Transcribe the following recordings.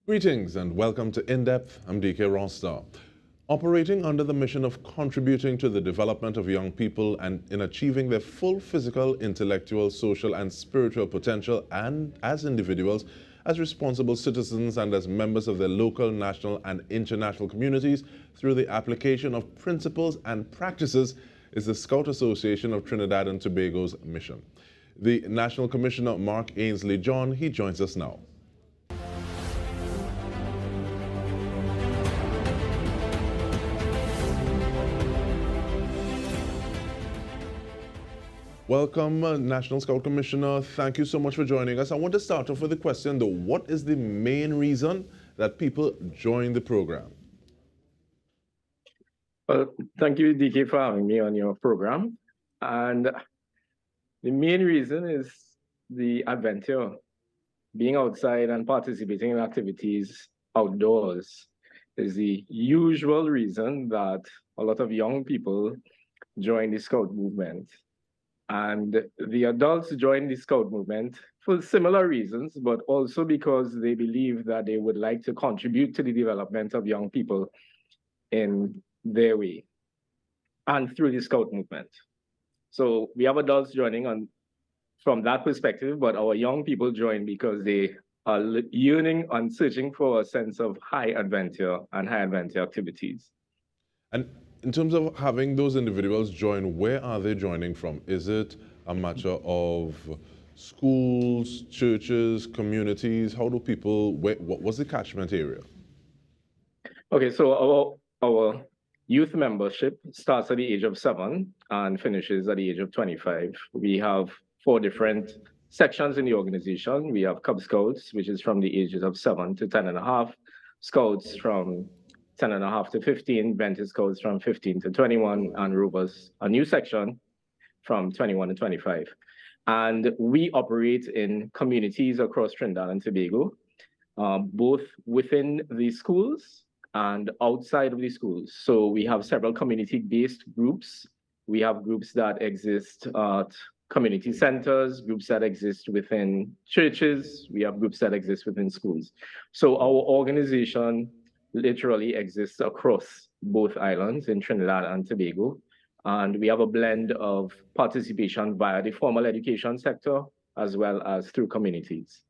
Greetings and welcome to In Depth. I'm Dike Rostant. Operating under the mission of contributing to the development of young people and in achieving their full physical, intellectual, social, and spiritual potential, and as individuals, as responsible citizens, and as members of their local, national, and international communities through the application of principles and practices, is the Scout Association of Trinidad and Tobago's mission. The National Commissioner, Mark Ainsley John, he joins us now. Welcome, National Scout Commissioner. Thank you so much for joining us. I want to start off with the question, though. What is the main reason that people join the program? Well, thank you, DK, for having me on your program. And the main reason is the adventure, being outside and participating in activities outdoors is the usual reason that a lot of young people join the Scout movement. And the adults join the Scout movement for similar reasons, but also because they believe that they would like to contribute to the development of young people in their way and through the Scout movement. So we have adults joining on from that perspective, but our young people join because they are yearning and searching for a sense of high adventure and high adventure activities. And in terms of having those individuals join, where are they joining from? Is it a matter of schools, churches, communities? How do people, what's the catchment area? Okay, so our youth membership starts at the age of 7 and finishes at the age of 25. We have 4 different sections in the organization. We have Cub Scouts, which is from the ages of 7 to 10 and a half, Scouts from 10 and a half to 15, Venture Scouts from 15 to 21, and Rovers, a new section from 21 to 25. And we operate in communities across Trinidad and Tobago, both within the schools and outside of the schools. So we have several community-based groups. We have groups that exist at community centers, groups that exist within churches. We have groups that exist within schools. So our organization literally exists across both islands in Trinidad and Tobago. And we have a blend of participation via the formal education sector as well as through communities.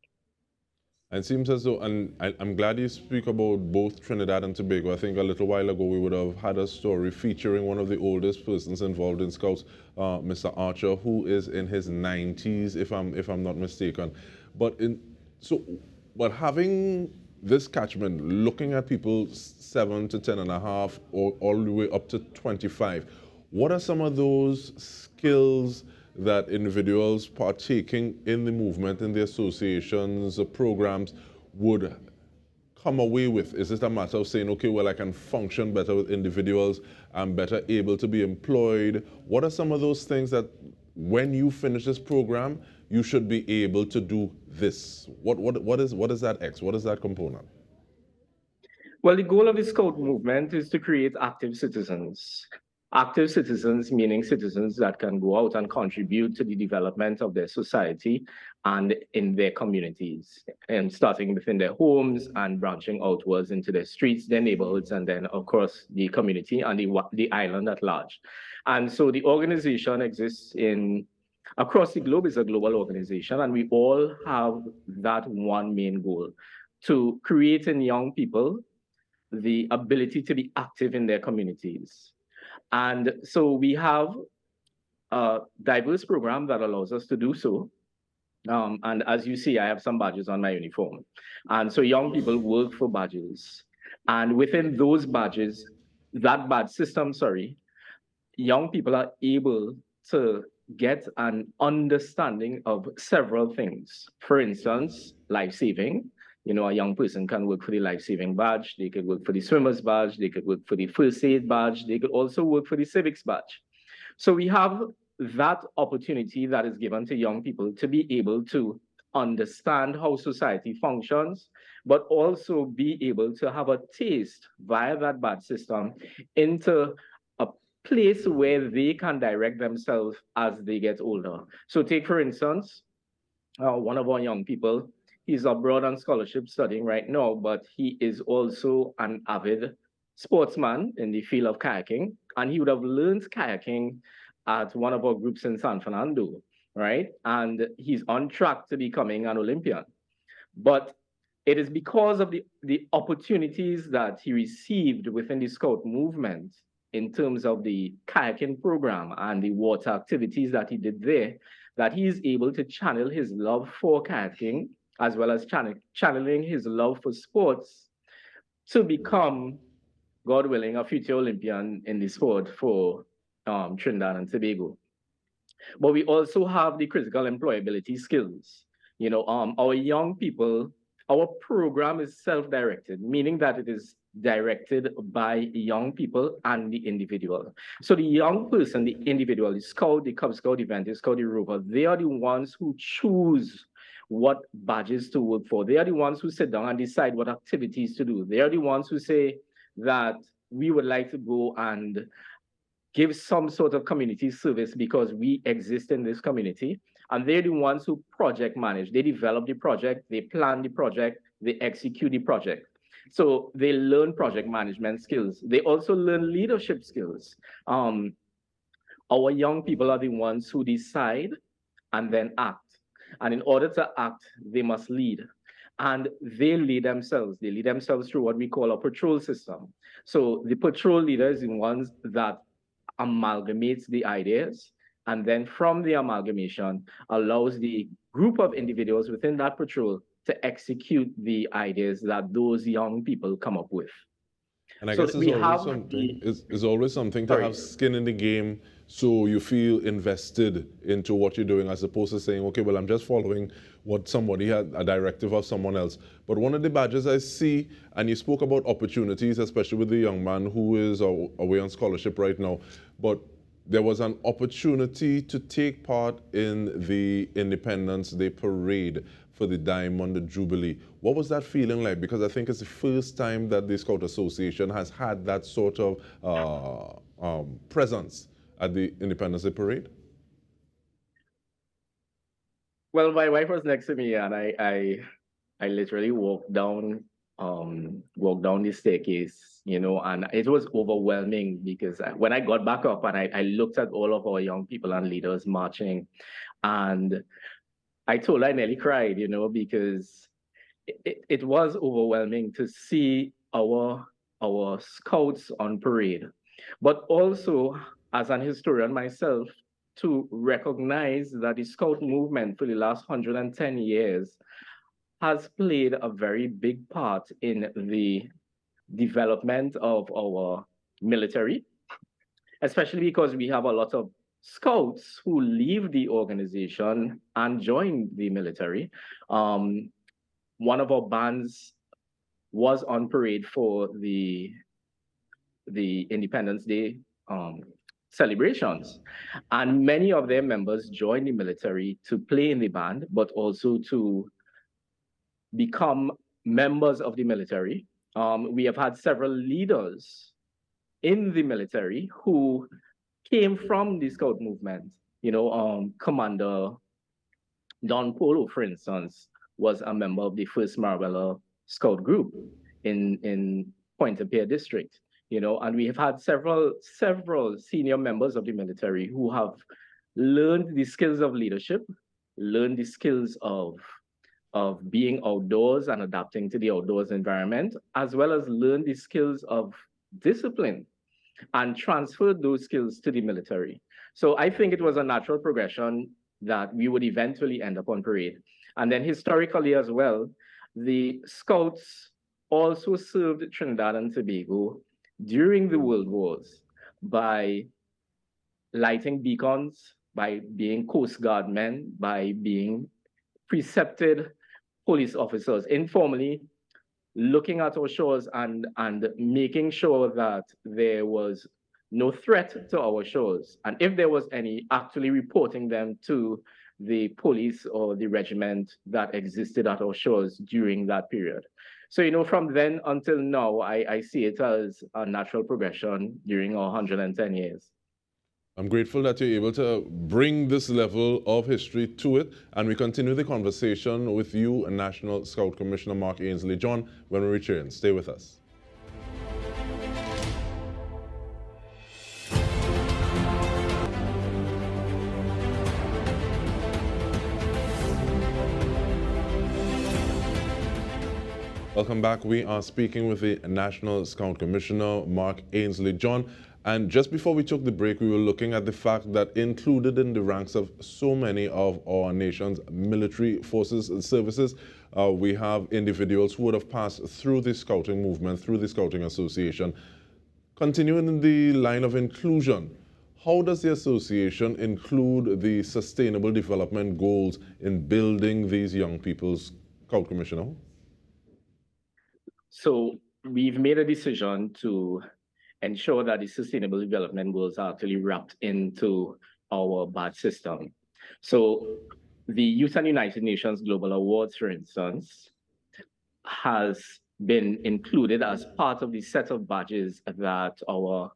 It seems as though, and I'm glad you speak about both Trinidad and Tobago. I think a little while ago we would have had a story featuring one of the oldest persons involved in Scouts, Mr. Archer, who is in his 90s, if I'm not mistaken. But having this catchment, looking at people 7 to 10 and a half, or all the way up to 25, what are some of those skills that individuals partaking in the movement, in the associations, the programs, would come away with? Is it a matter of saying, okay, well, I can function better with individuals, I'm better able to be employed? What are some of those things that when you finish this program, you should be able to do this? What is that X? What is that component? Well, the goal of the Scout movement is to create active citizens. Active citizens, meaning citizens that can go out and contribute to the development of their society and in their communities, and starting within their homes and branching outwards into their streets, their neighborhoods, and then, of course, the community and the island at large. And so the organization exists across the globe. Is a global organization, and we all have that one main goal: to create in young people the ability to be active in their communities. And so we have a diverse program that allows us to do so. And as you see, I have some badges on my uniform. And so young people work for badges. And within those badges, that badge system, young people are able to get an understanding of several things. For instance, life-saving. A young person can work for the life-saving badge, they could work for the swimmer's badge, they could work for the first aid badge, they could also work for the civics badge. So we have that opportunity that is given to young people to be able to understand how society functions, but also be able to have a taste via that badge system into a place where they can direct themselves as they get older. So take, for instance, one of our young people he's abroad on scholarship studying right now, but he is also an avid sportsman in the field of kayaking, and he would have learned kayaking at one of our groups in San Fernando, right? And he's on track to becoming an Olympian. But it is because of the opportunities that he received within the Scout movement in terms of the kayaking program and the water activities that he did there, that he is able to channel his love for kayaking as well as channeling his love for sports to become, God willing, a future Olympian in the sport for Trinidad and Tobago. But we also have the critical employability skills. Our young people, our program is self-directed, meaning that it is directed by young people and the individual. So the young person, the individual, the scout, the Cub Scout, the Adventist Scout, the Rover, they are the ones who choose what badges to work for. They are the ones who sit down and decide what activities to do. They are the ones who say that we would like to go and give some sort of community service because we exist in this community. And they're the ones who project manage. They develop the project, they plan the project, they execute the project. So they learn project management skills. They also learn leadership skills. Our young people are the ones who decide and then act. And in order to act, they must lead. And they lead themselves. They lead themselves through what we call a patrol system. So the patrol leader is the ones that amalgamates the ideas, and then from the amalgamation allows the group of individuals within that patrol to execute the ideas that those young people come up with. And I guess it's always something to have skin in the game, so you feel invested into what you're doing, as opposed to saying, okay, well, I'm just following what somebody had, a directive of someone else. But one of the badges I see, and you spoke about opportunities, especially with the young man who is away on scholarship right now, but there was an opportunity to take part in the Independence Day parade for the Diamond Jubilee. What was that feeling like? Because I think it's the first time that the Scout Association has had that sort of presence at the Independence Day parade. Well, my wife was next to me, and I literally walked down the staircase, and it was overwhelming because when I got back up and I looked at all of our young people and leaders marching, and I told her I nearly cried, because it was overwhelming to see our scouts on parade, but also as an historian myself, to recognize that the Scout movement for the last 110 years has played a very big part in the development of our military, especially because we have a lot of scouts who leave the organization and join the military. One of our bands was on parade for the Independence Day celebrations. And many of their members joined the military to play in the band, but also to become members of the military. We have had several leaders in the military who came from the Scout movement. Commander Don Polo, for instance, was a member of the 1st Marbella Scout group in Pointe-a-Pierre district. And we have had several senior members of the military who have learned the skills of leadership, learned the skills of being outdoors and adapting to the outdoors environment, as well as learn the skills of discipline and transferred those skills to the military. So I think it was a natural progression that we would eventually end up on parade. And then historically as well, the Scouts also served Trinidad and Tobago during the World Wars by lighting beacons, by being Coast Guard men, by being precepted police officers, informally looking at our shores and making sure that there was no threat to our shores. And if there was any, actually reporting them to the police or the regiment that existed at our shores during that period. So, from then until now, I see it as a natural progression during our 110 years. I'm grateful that you're able to bring this level of history to it, and we continue the conversation with you, National Scout Commissioner Mark Ainsley John, when we return. Stay with us. Welcome back. We are speaking with the National Scout Commissioner, Mark Ainsley John. And just before we took the break, we were looking at the fact that included in the ranks of so many of our nation's military forces and services, we have individuals who would have passed through the scouting movement, through the Scouting Association. Continuing in the line of inclusion, how does the association include the sustainable development goals in building these young people's Scout Commissioner? So we've made a decision to ensure that the sustainable development goals are actually wrapped into our badge system. So the Youth and United Nations Global Awards, for instance, has been included as part of the set of badges that our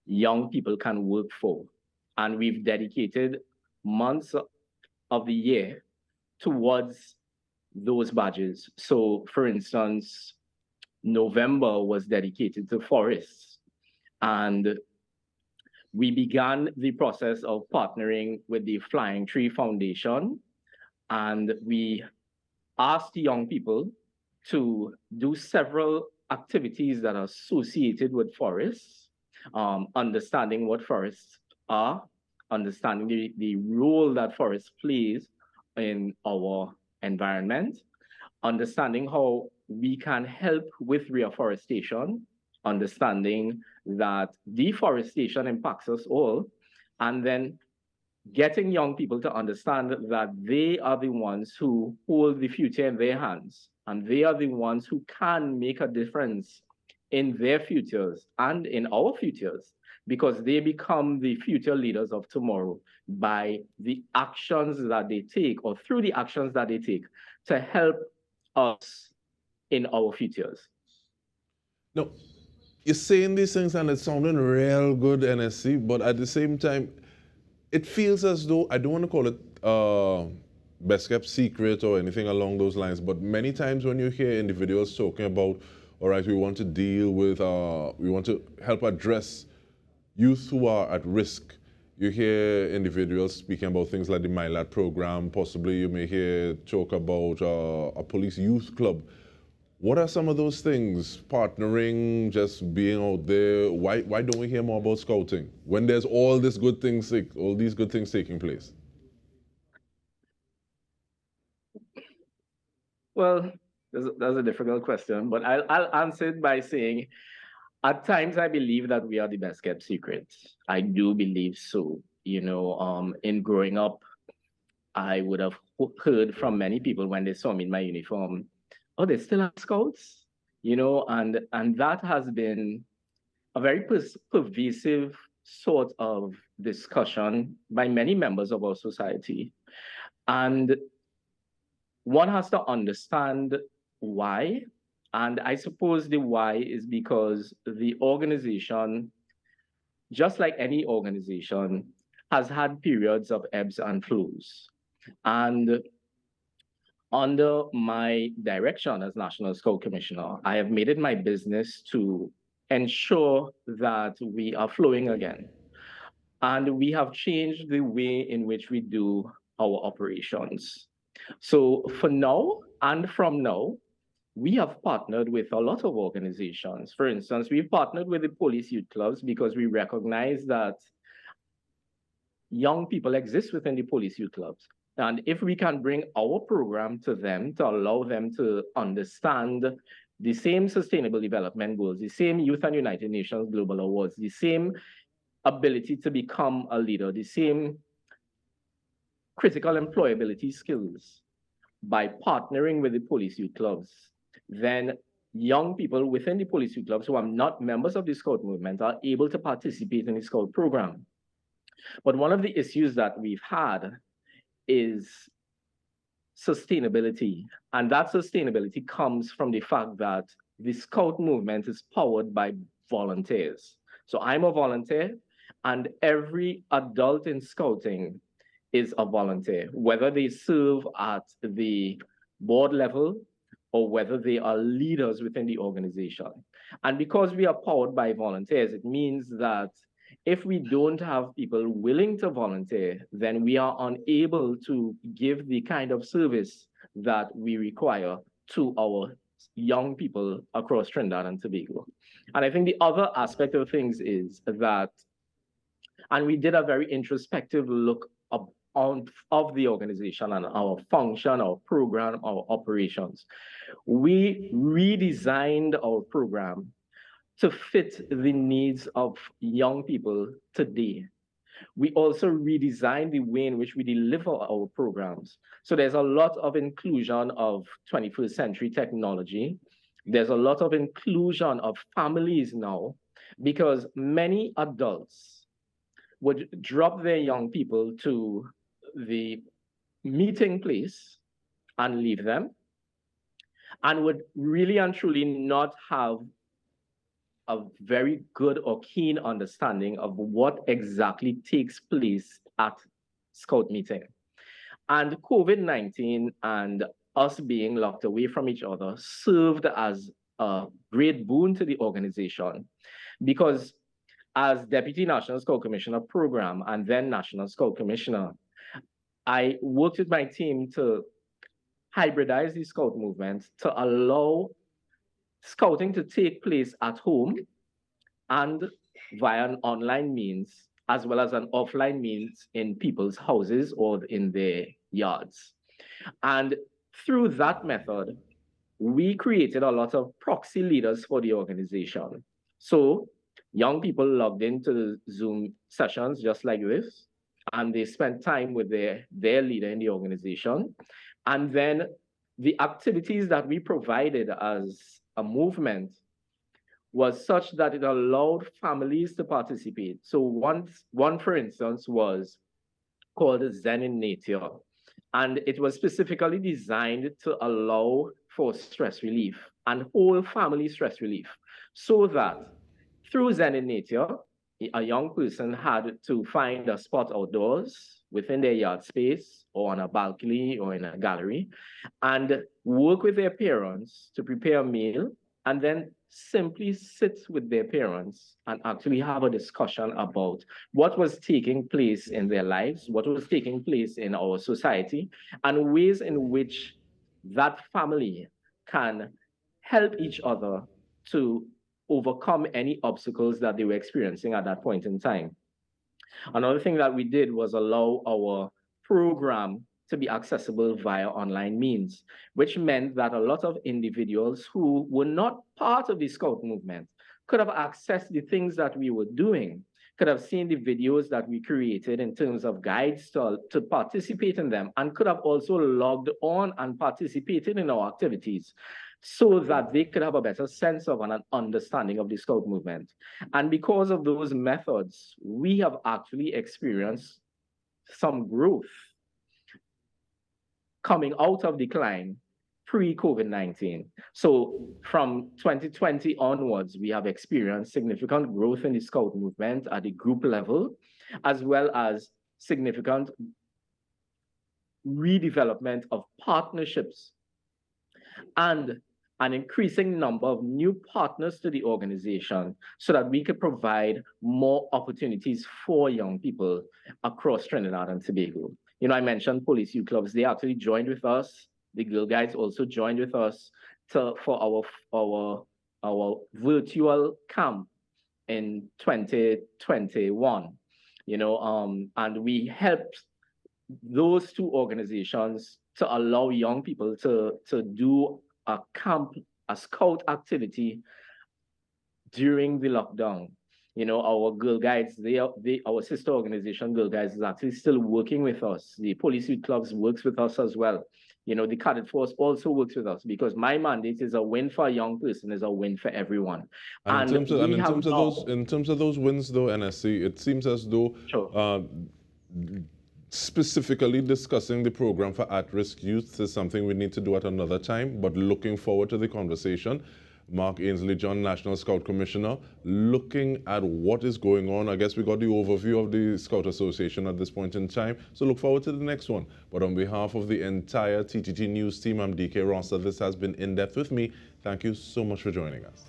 young people can work for. And we've dedicated months of the year towards those badges. So for instance, November was dedicated to forests. And we began the process of partnering with the Flying Tree Foundation. And we asked young people to do several activities that are associated with forests, understanding what forests are, understanding the role that forest plays in our environment, understanding how we can help with reforestation, understanding that deforestation impacts us all, and then getting young people to understand that they are the ones who hold the future in their hands, and they are the ones who can make a difference in their futures and in our futures, because they become the future leaders of tomorrow by the actions that they take, or through the actions that they take to help us in our futures. No, you're saying these things and it's sounding real good, NSC, but at the same time, it feels as though, I don't want to call it best kept secret or anything along those lines, but many times when you hear individuals talking about, all right, we want to deal with, we want to help address youth who are at risk, you hear individuals speaking about things like the MyLad program, possibly you may hear talk about a police youth club. What are some of those things? Partnering, just being out there. Why don't we hear more about scouting when there's all these good things taking place? Well, that's a difficult question, but I'll answer it by saying, at times I believe that we are the best kept secret. I do believe so. You know, in growing up, I would have heard from many people when they saw me in my uniform, oh, they still have scouts, you know, and that has been a very pervasive sort of discussion by many members of our society. And one has to understand why. And I suppose the why is because the organization, just like any organization, has had periods of ebbs and flows. And under my direction as National Scout Commissioner, I have made it my business to ensure that we are flowing again. And we have changed the way in which we do our operations. So for now and from now, we have partnered with a lot of organizations. For instance, we've partnered with the police youth clubs because we recognize that young people exist within the police youth clubs. And if we can bring our program to them to allow them to understand the same sustainable development goals, the same Youth and United Nations Global Awards, the same ability to become a leader, the same critical employability skills by partnering with the police youth clubs, then young people within the police youth clubs who are not members of the Scout movement are able to participate in the Scout program. But one of the issues that we've had is sustainability. And that sustainability comes from the fact that the Scout movement is powered by volunteers. So I'm a volunteer, and every adult in scouting is a volunteer, whether they serve at the board level or whether they are leaders within the organization. And because we are powered by volunteers, it means that if we don't have people willing to volunteer, then we are unable to give the kind of service that we require to our young people across Trinidad and Tobago. And I think the other aspect of things is that, and we did a very introspective look of the organization and our function, our program, our operations. We redesigned our program to fit the needs of young people today. We also redesigned the way in which we deliver our programs. So there's a lot of inclusion of 21st century technology. There's a lot of inclusion of families now, because many adults would drop their young people to the meeting place and leave them, and would really and truly not have a very good or keen understanding of what exactly takes place at Scout meeting. And COVID-19 and us being locked away from each other served as a great boon to the organization, because as Deputy National Scout Commissioner Program and then National Scout Commissioner, I worked with my team to hybridize the Scout movement to allow scouting to take place at home and via an online means, as well as an offline means in people's houses or in their yards. And through that method, we created a lot of proxy leaders for the organization. So young people logged into Zoom sessions just like this, and they spent time with their leader in the organization. And then the activities that we provided as a movement was such that it allowed families to participate. So one, for instance, was called Zen in Nature. And it was specifically designed to allow for stress relief and whole family stress relief, so that through Zen in Nature, a young person had to find a spot outdoors within their yard space or on a balcony or in a gallery and work with their parents to prepare a meal, and then simply sit with their parents and actually have a discussion about what was taking place in their lives, what was taking place in our society, and ways in which that family can help each other to overcome any obstacles that they were experiencing at that point in time. Another thing that we did was allow our program to be accessible via online means, which meant that a lot of individuals who were not part of the Scout movement could have accessed the things that we were doing, could have seen the videos that we created in terms of guides to participate in them, and could have also logged on and participated in our activities, so that they could have a better sense of and an understanding of the Scout movement. And because of those methods, we have actually experienced some growth coming out of decline pre-COVID-19. So from 2020 onwards, we have experienced significant growth in the Scout movement at the group level, as well as significant redevelopment of partnerships and an increasing number of new partners to the organization, so that we could provide more opportunities for young people across Trinidad and Tobago. You know, I mentioned police youth clubs. They actually joined with us. The Girl Guides also joined with us for our virtual camp in 2021. You know, and we helped those two organizations to allow young people to do a camp, a Scout activity during the lockdown. You know, our Girl Guides, our sister organization, Girl Guides, is actually still working with us. The Police Youth Clubs works with us as well. You know, the Cadet Force also works with us, because my mandate is a win for a young person, is a win for everyone. And in terms of those wins, though, NSC, it seems as though sure. Specifically discussing the program for at-risk youth is something we need to do at another time, but looking forward to the conversation. Mark Ainsley John, National Scout Commissioner, looking at what is going on. I guess we got the overview of the Scout Association at this point in time, so look forward to the next one. But on behalf of the entire TTT News team, I'm Dike Rostant. This has been In Depth with me. Thank you so much for joining us.